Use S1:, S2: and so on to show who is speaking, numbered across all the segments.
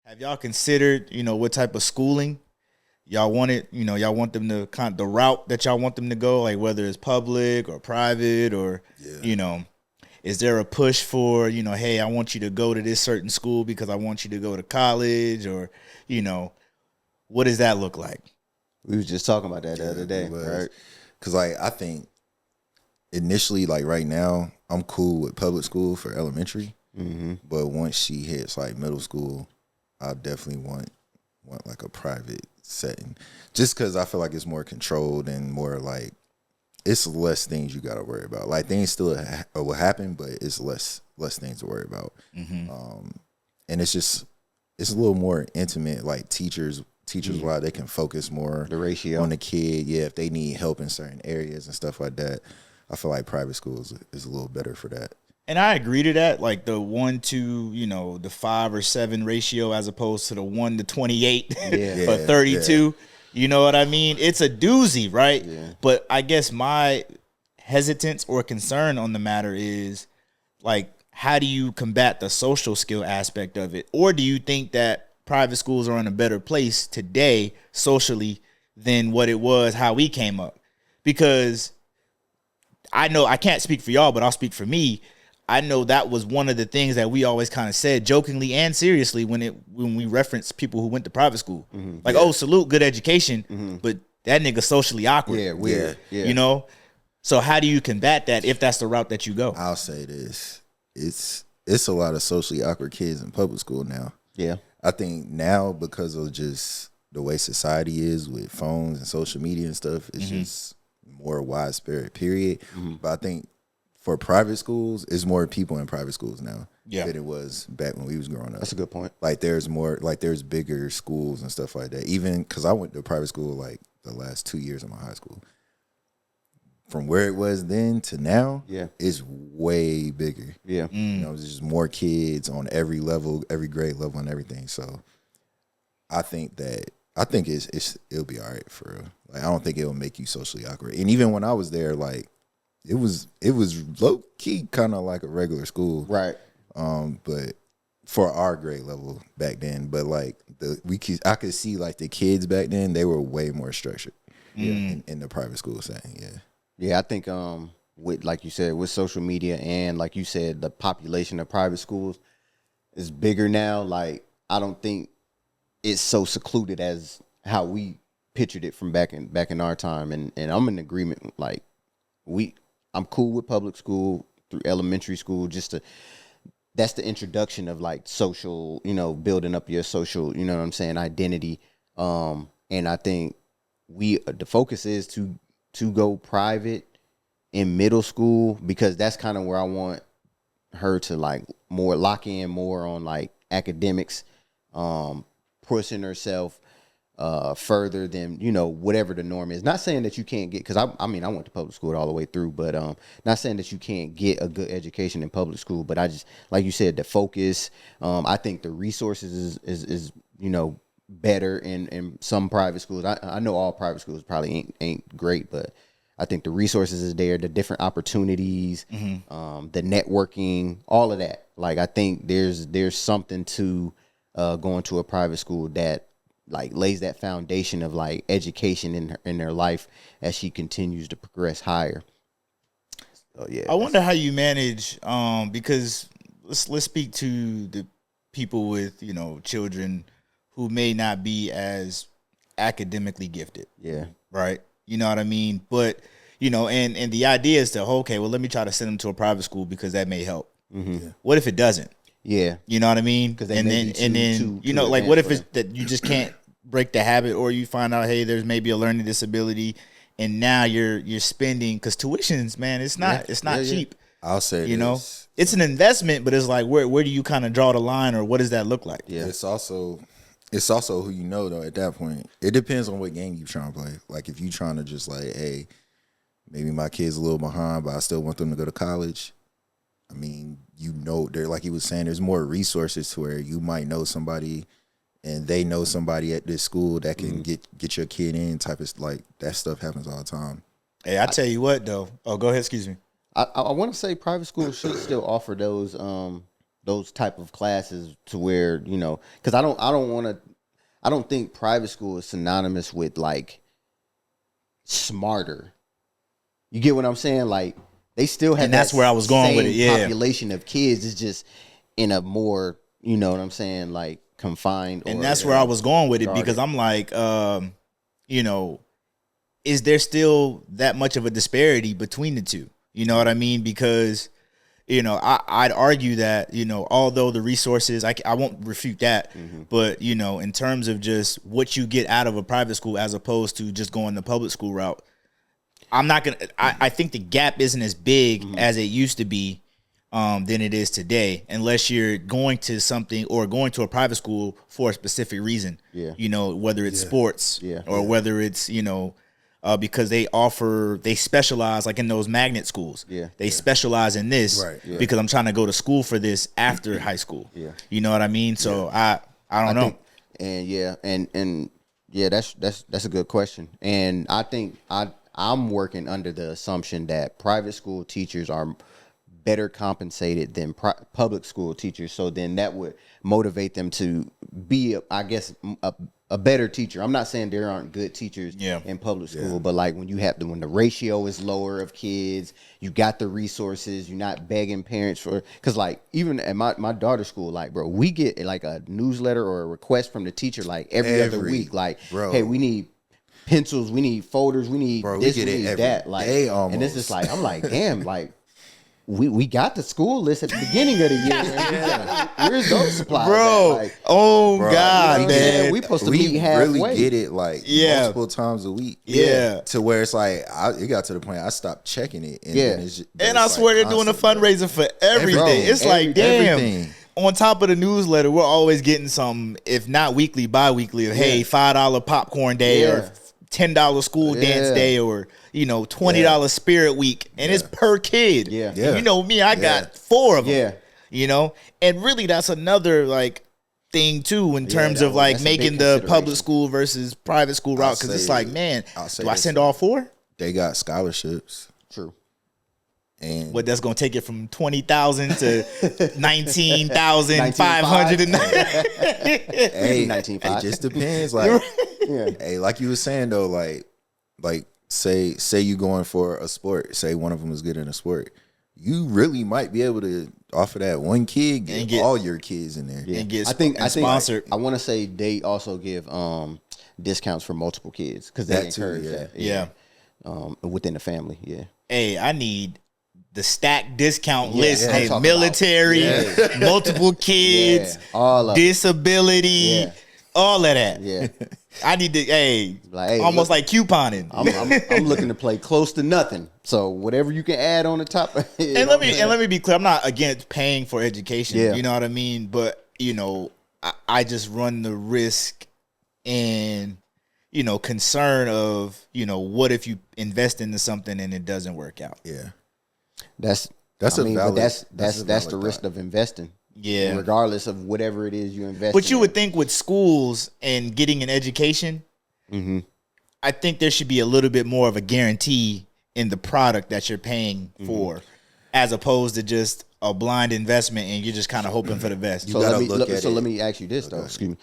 S1: Have y'all considered, what type of schooling y'all want it? Y'all want them to the route that y'all want them to go, like whether it's public or private or, is there a push for, hey, I want you to go to this certain school because I want you to go to college or, what does that look like?
S2: We was just talking about that the other day, right?
S3: Because, I think initially, right now, I'm cool with public school for elementary. Mm-hmm. But once she hits, middle school, I definitely want a private setting. Just because I feel like it's more controlled and more, it's less things you got to worry about. Things still will happen, but it's less things to worry about. Mm-hmm. And it's a little more intimate, teachers why they can focus more
S2: the ratio
S3: on the kid. Yeah, if they need help in certain areas and stuff like that, I feel like private schools is a little better for that.
S1: And I agree to that, the 1 to the 5 or 7 ratio as opposed to the 1 to 28 or 32. Yeah. You know what I mean? It's a doozy, right? Yeah. But I guess my hesitance or concern on the matter is how do you combat the social skill aspect of it? Or do you think that private schools are in a better place today socially than what it was how we came up? Because I know I can't speak for y'all, but I'll speak for me. I know that was one of the things that we always kind of said jokingly and seriously when we referenced people who went to private school. Mm-hmm. Oh, salute, good education, but that nigga socially awkward.
S2: Yeah, weird.
S1: Yeah. So how do you combat that if that's the route that you go?
S3: I'll say this. It's a lot of socially awkward kids in public school now.
S2: Yeah.
S3: I think now because of just the way society is with phones and social media and stuff, it's just more widespread, period. Mm-hmm. But I think for private schools, it's more people in private schools now than it was back when we was growing up.
S2: That's a good point.
S3: There's more, there's bigger schools and stuff like that. Even because I went to private school the last 2 years of my high school. From where it was then to now, it's way bigger.
S2: Yeah.
S3: There's just more kids on every level, every grade level and everything. So I think it'll be all right for real. I don't think it'll make you socially awkward. And even when I was there, it was low key kind of like a regular school.
S2: Right.
S3: But for our grade level back then, but I could see the kids back then, they were way more structured in the private school setting. Yeah.
S2: Yeah, I think with like you said, with social media and like you said, the population of private schools is bigger now. I don't think it's so secluded as how we pictured it from back in our time. And I'm in agreement. I'm cool with public school through elementary school. That's the introduction of social, building up your social, identity. And I think the focus is to go private in middle school because that's kind of where I want her to more lock in more on academics, pushing herself further than whatever the norm is. Not saying that you can't get, because I went to public school all the way through, but not saying that you can't get a good education in public school. But I just, like you said, the focus. I think the resources is better in some private schools. I know all private schools probably ain't great, but I think the resources is there, the different opportunities, the networking, all of that. I think there's something to going to a private school that lays that foundation of education in their life as she continues to progress higher. So yeah,
S1: I wonder how you manage because let's speak to the people with children who may not be as academically gifted.
S2: Yeah.
S1: Right. You know what I mean? But, and the idea is to, okay, well, let me try to send them to a private school because that may help.
S2: Mm-hmm. Yeah.
S1: What if it doesn't?
S2: Yeah.
S1: You know what I mean? And then what if it's that you just can't break the habit, or you find out, hey, there's maybe a learning disability and now you're spending, because tuitions, man, it's not cheap.
S3: I'll say
S1: it's an investment, but it's where do you kind of draw the line, or what does that look like?
S3: Yeah. It's also who though at that point. It depends on what game you trying to play. If you trying to just hey, maybe my kid's a little behind, but I still want them to go to college. I mean, they're like he was saying, there's more resources to where you might know somebody and they know somebody at this school that can get your kid in type of that stuff happens all the time.
S1: Hey, I tell you what though. Oh, go ahead, excuse me.
S2: I want to say private schools should still offer those those type of classes to where, you know, because I don't think private school is synonymous with like smarter. You get what I'm saying? Like they still have,
S1: and that's where I was going with it. Yeah,
S2: population of kids is just in a more, you know what I'm saying, like confined.
S1: And that's where I was going with it, because I'm like, you know, is there still that much of a disparity between the two? You know what I mean? Because, you know, I'd argue that, you know, although the resources, I won't refute that, but, you know, in terms of just what you get out of a private school as opposed to just going the public school route, I think the gap isn't as big as it used to be than it is today, unless you're going to something or going to a private school for a specific reason. Yeah. You know, whether it's sports or whether it's, you know, because they specialize like in those magnet schools. Yeah. They specialize in this because I'm trying to go to school for this after high school. Yeah. You know what I mean? So I don't know.
S2: And that's a good question. And I think I'm working under the assumption that private school teachers are better compensated than public school teachers. So then that would motivate them to be, I guess, a better teacher. I'm not saying there aren't good teachers in public school, but like when when the ratio is lower of kids, you got the resources, you're not begging parents for, because like even at my daughter's school, like, bro, we get like a newsletter or a request from the teacher like every other week, like, bro, hey, we need pencils, we need folders, we need this, we need that. Like, and it's just like, I'm like, damn, like, we got the school list at the beginning of the year. Where's those supplies,
S1: bro?
S2: Like,
S1: God, man,
S2: we supposed to meet halfway.
S3: Really get it like multiple times a week. Yeah, to where it's like it got to the point I stopped checking it. And
S1: I swear they're doing a fundraiser for everything. It's like, damn. Everything. On top of the newsletter, we're always getting some, if not weekly, bi-weekly, of hey, $5 popcorn day or $10 school dance day, or you know, $20 spirit week, and it's per kid. Yeah. And you know me, I got 4 of them. Yeah. You know, and really that's another like thing too in terms of like making the public school versus private school route, because it's like, man, do I send all 4?
S3: They got scholarships.
S2: True.
S3: And
S1: what, that's gonna take it from 20,000 to 19,500.
S3: Hey, it just depends. Like, hey, like you were saying though, like say you going for a sport. Say one of them is good in a sport. You really might be able to offer that one kid, get all your kids in there. Yeah.
S1: And get
S2: sponsored. I want to say they also give discounts for multiple kids because they encourage that. Yeah. Within the family. Yeah.
S1: Hey, I need the stack discount list. Hey, military, multiple kids, all of disability, all of that. Yeah. I need to, almost like couponing.
S2: I'm looking to play close to nothing. So whatever you can add on the top.
S1: And let me be clear. I'm not against paying for education. Yeah. You know what I mean? But, you know, I just run the risk and, you know, concern of, you know, what if you invest into something and it doesn't work out?
S3: Yeah.
S2: That's the risk of investing. Yeah. Regardless of whatever it is you invest in.
S1: But you would think with schools and getting an education, I think there should be a little bit more of a guarantee in the product that you're paying for, as opposed to just a blind investment and you're just kind of hoping for the best.
S2: So let me ask you this though. Excuse me.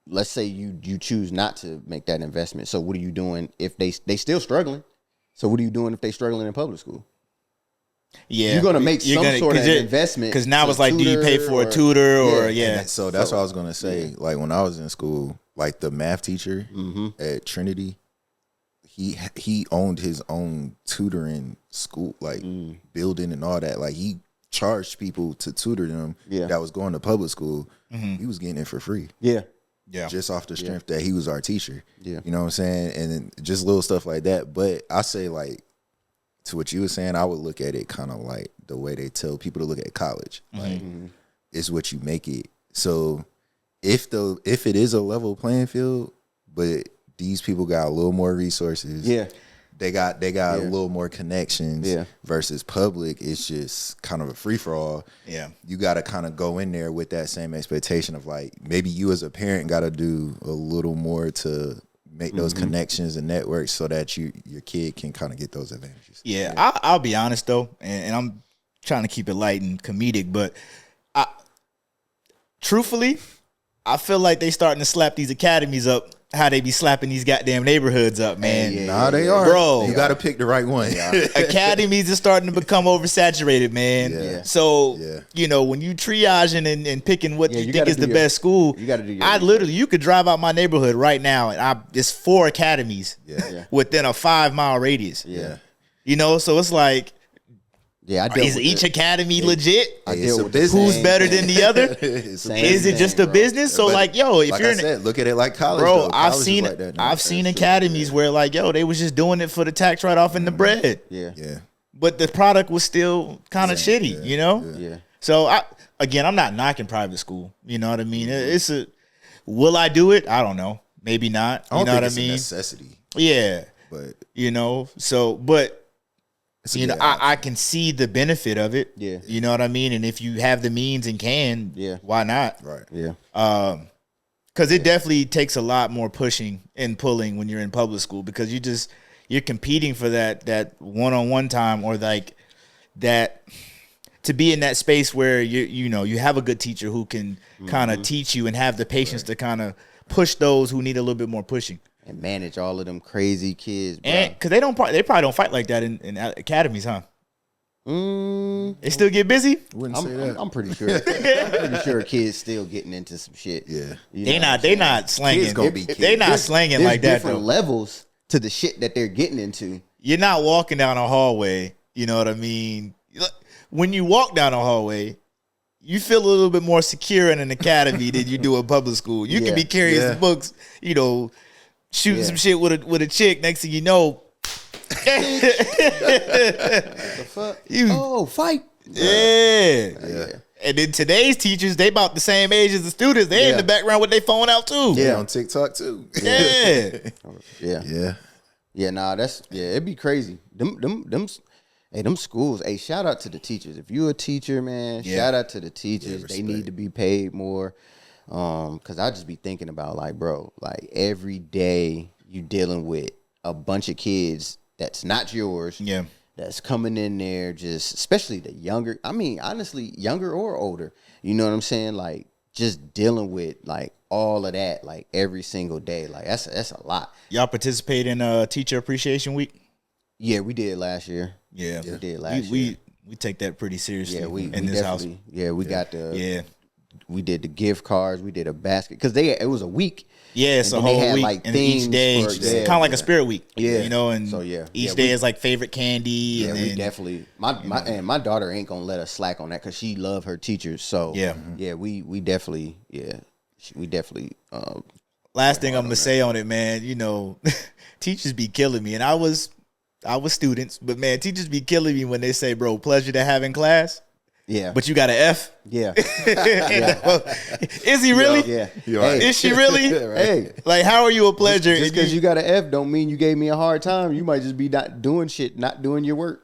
S2: Let's say you choose not to make that investment. So what are you doing if they still struggling? So what are you doing if they struggling in public school?
S1: Yeah,
S2: you're gonna make some sort of investment,
S1: because now it's like, do you pay for a tutor or
S3: So that's what I was gonna say. Like when I was in school, like the math teacher at Trinity, he owned his own tutoring school, like building and all that. Like he charged people to tutor them that was going to public school. He was getting it for free. Yeah. Just off the strength that he was our teacher. Yeah. You know what I'm saying? And then just little stuff like that. But I say, like, to what you were saying, I would look at it kind of like the way they tell people to look at college. Like, it's what you make it. So if it is a level playing field, but these people got a little more resources. Yeah. They got a little more connections versus public. It's just kind of a free for all. Yeah. You got to kind of go in there with that same expectation of like, maybe you as a parent got to do a little more to make those connections and networks so that your kid can kind of get those advantages.
S1: Yeah. I'll be honest though. And I'm trying to keep it light and comedic, but truthfully, I feel like they starting to slap these academies up how they be slapping these goddamn neighborhoods up, man.
S3: Nah, they are.
S1: Bro.
S3: You got to pick the right one.
S1: Academies are starting to become oversaturated, man.
S3: Yeah.
S1: So, you know, when you triaging and picking what you think is the best school,
S2: you got to do your
S1: research. You could drive out my neighborhood right now, and it's 4 academies within a 5-mile radius.
S2: Yeah.
S1: You know, so it's like, is each academy legit?
S3: It's a business.
S1: Who's better than the other? Is it just a business? So, like, yo, if
S3: like
S1: you're
S3: I said, look at it like college.
S1: bro,
S3: though.
S1: I've
S3: College
S1: seen
S3: is like that now.
S1: I've seen academies where, like, yo, they was just doing it for the tax write off and the bread.
S2: Yeah.
S1: But the product was still kind of shitty, you know?
S2: Yeah.
S1: So I'm not knocking private school. You know what I mean? Will I do it? I don't know. Maybe not.
S3: I don't
S1: you know
S3: think
S1: what I
S3: it's
S1: mean?
S3: a necessity.
S1: Yeah.
S3: But
S1: you know, but
S3: it's a
S1: you know,
S3: good
S1: I can see the benefit of it.
S2: Yeah.
S1: You know what I mean? And if you have the means and can, why not?
S3: right.
S2: Yeah.
S1: Because it definitely takes a lot more pushing and pulling when you're in public school, because you're competing for that one-on-one time, or like that, to be in that space where you have a good teacher who can kind of teach you and have the patience to kind of push those who need a little bit more pushing.
S2: And manage all of them crazy kids, bro.
S1: And because they probably don't fight like that in academies, huh? They still get busy.
S3: Wouldn't say that.
S2: I'm pretty sure. I'm pretty sure kids still getting into some shit.
S3: Yeah.
S2: You know
S1: They not slanging.
S3: Kids gonna be kids.
S1: They not slanging
S2: There's
S1: like that
S2: different
S1: though.
S2: levels to the shit that they're getting into.
S1: You're not walking down a hallway. You know what I mean? When you walk down a hallway, you feel a little bit more secure in an academy than you do in public school. You can be carrying some books, you know, shooting some shit with a chick. Next thing you know,
S2: The fuck? Fight.
S1: Yeah. And then today's teachers, they about the same age as the students. They in the background with their phone out too.
S3: Yeah, on TikTok too.
S1: Yeah.
S2: Yeah, nah, it'd be crazy. Them schools, hey, shout out to the teachers. If you a teacher, man, shout out to the teachers. They need to be paid more. Cause I just be thinking about, like, bro, like, every day you dealing with a bunch of kids that's not yours.
S1: Yeah.
S2: That's coming in there, just especially the younger. I mean, honestly, younger or older. You know what I'm saying? Like, just dealing with, like, all of that, like, every single day. Like, that's a lot.
S1: Y'all participate in Teacher Appreciation Week?
S2: Yeah, we did last year.
S1: Yeah,
S2: we did last year.
S1: We take that pretty seriously.
S2: Yeah, we
S1: in this house.
S2: Yeah, we got we did the gift cards. We did a basket because it was a week.
S1: Yeah, it's a whole week, like, and each day kind of like a spirit week. Yeah, you know, and so each day is like favorite candy.
S2: Yeah,
S1: and
S2: we definitely. My daughter ain't gonna let us slack on that because she love her teachers. So we definitely we definitely.
S1: Last thing I'm gonna say on it, man. You know, teachers be killing me, and I was students, but man, teachers be killing me when they say, "Bro, pleasure to have in class." Yeah, but you got an F.
S2: Yeah.
S1: Is he really?
S2: Yeah.
S1: Hey. Is she really?
S2: Hey,
S1: like, how are you a pleasure?
S2: Just because you got an F don't mean you gave me a hard time. You might just be not doing shit, not doing your work.